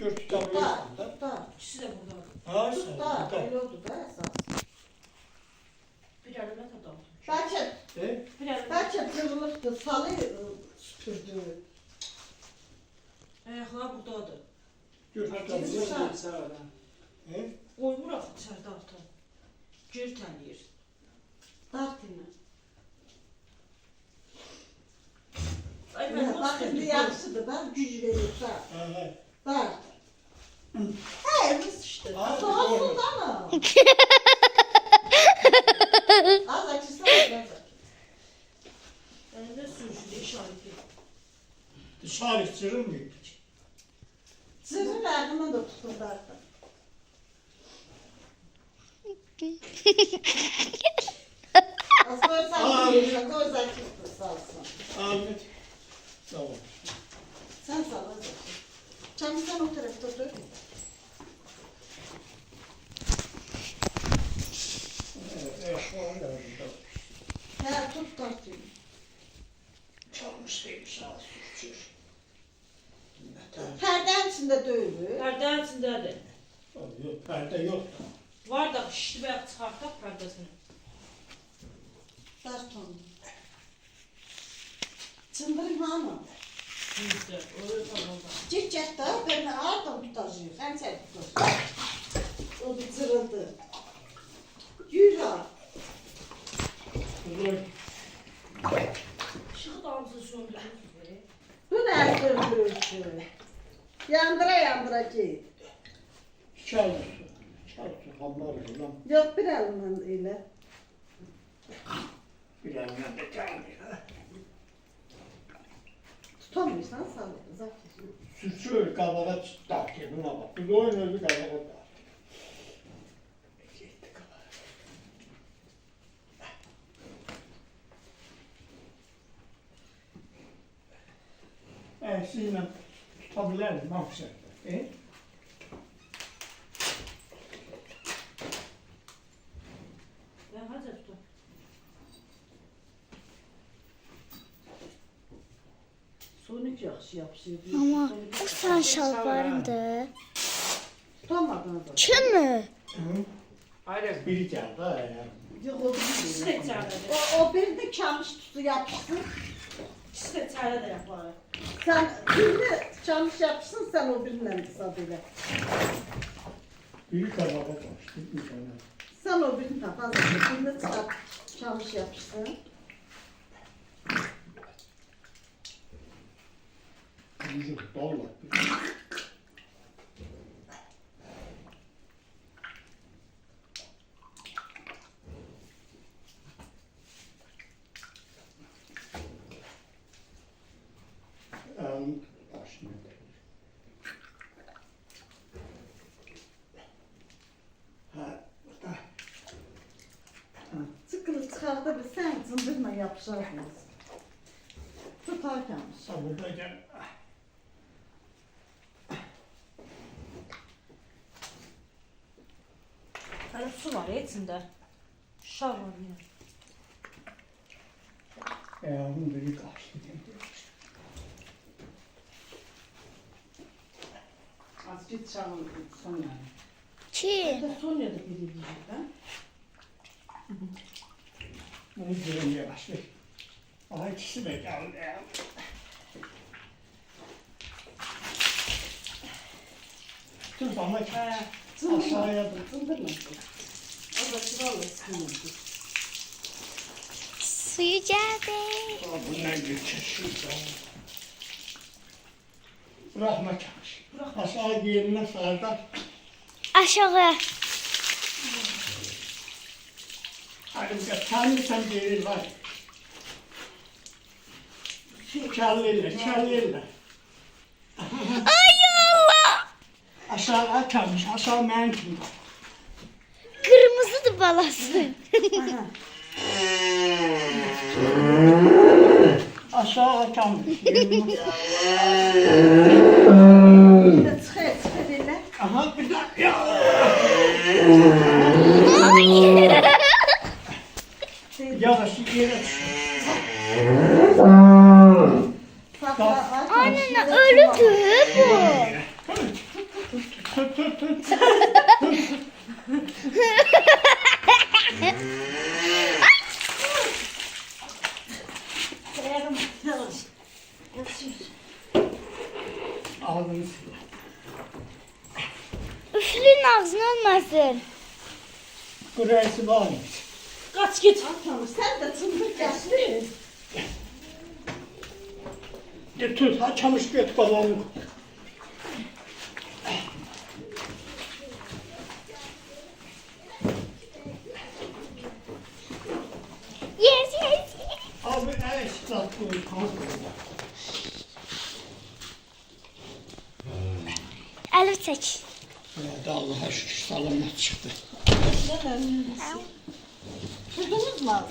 Gör tutabilirsin da. Tutar. İkisi de burada. Ha sen Tutar. tutar. Öyle oldu da esas. Bir elime tadalım. Belki, Bir elime. belki kırılıptı. Salı süpürdü. Ayaklar buradadır. Gör tutabilirsin. Tutar. Qoymuraq içəridə artıq. Gör tənləyir. Dart yine. Ay Ya, mən bak şimdi yaxşıdır da güc verirse. Dart. Biz işte. Abi, Soğuksuz ama. Az açırsan az açır. Əlində sürüşüdür işarəti. Dışarı sürünmüyor. Sırrın ardından da tutun dartın. Az koysan yiyeceksin, koysan çıktı salsın. Ahmet. Tamam. Sen sal az açır. Canım sen o tarafta dur. Ya tut tartayım. Çalmış değil sağ sürtür. Perden içinde dövülür. Pərdənin içindədir. Yok perde yok. Var da şişli bayaq çıxartaq pərdəsini. Dart onu. Çındırın hanım. Yüzdə. Öyle tamam. Cicet de beni ağırdan tutacıyor. Sen tutar. O bir zırıldı. Yürü. Işığı da hamısını söndürürsünüz. Bu ne söndürürsün? Yandıra yandıra git. Çalmış. Çalmış. Hamlar lan. Yok bir elinden ile. Bilenler de çalmış. Tutamıyorsan sağ ol. Zaten. Sürtüyor kabağa çıktı. Buna bak. Biz oynuyoruz kabağa da. Sizinle tutabilirim maksat. Ya hadi tutun. Sonik yaxşı yapışıyor. Ama o sen şalvarımdı. Tutamadın da. Kim mi? Hayır biri geldi. Yok o İkisi də değil. içəridə. O birini kamış tutu yapışsın. İkisi də içəridə yapar. Sen birini kamış yapışsın sen o birinden hesap ile. Biri kabağa kaçtı. Bir tane. Sen o birinden fazla birini çıkart kamış yapışsın. Yüzü dolla. Başını. Ha, burada. Sıkılı çıkartabilsen zımbırla yapışarsınız. Tutar kamış. Sabırda gel. Hələ su var ya içində. Şar var yine. Ayağımın biri kaçtı. Az git çağır Sonya. Kim? Sonya da biri diyecek ha. Bunu görmeye başladı. Ama ikisi de geldi. Dur bana Hə. aşağıya dur. Zımbırmasın. O da sıralı sıkıntı. Suyu geldi. Bundan geçiyor. Bırakma çalış. Aşağı yerine sağda. Aşağı. Hadi bir tane sen gelir var. Kellirler. Ay Allah. Aşağı açalmış, aşağı menkim. Kırmızı da balası. Aşağı açalmış. Bir de çıkar öyle. Aha bir dakika. Yavaş yere düşün. Sakla. Anne ölüdü bu. Tut tut tut. Ayağım yavaş. Yatıyor. Ağzını sil. Üflün ağzın olmasın. Burası var mı? Kaç git. Atam sen de tındık yaşlı. De tut, açamış göt balonu. Yes, yes. Abi esnaf bu kanka. Elif çek. Ya da Allah'a şükür selamet çıktı. Tuzumuz lazım.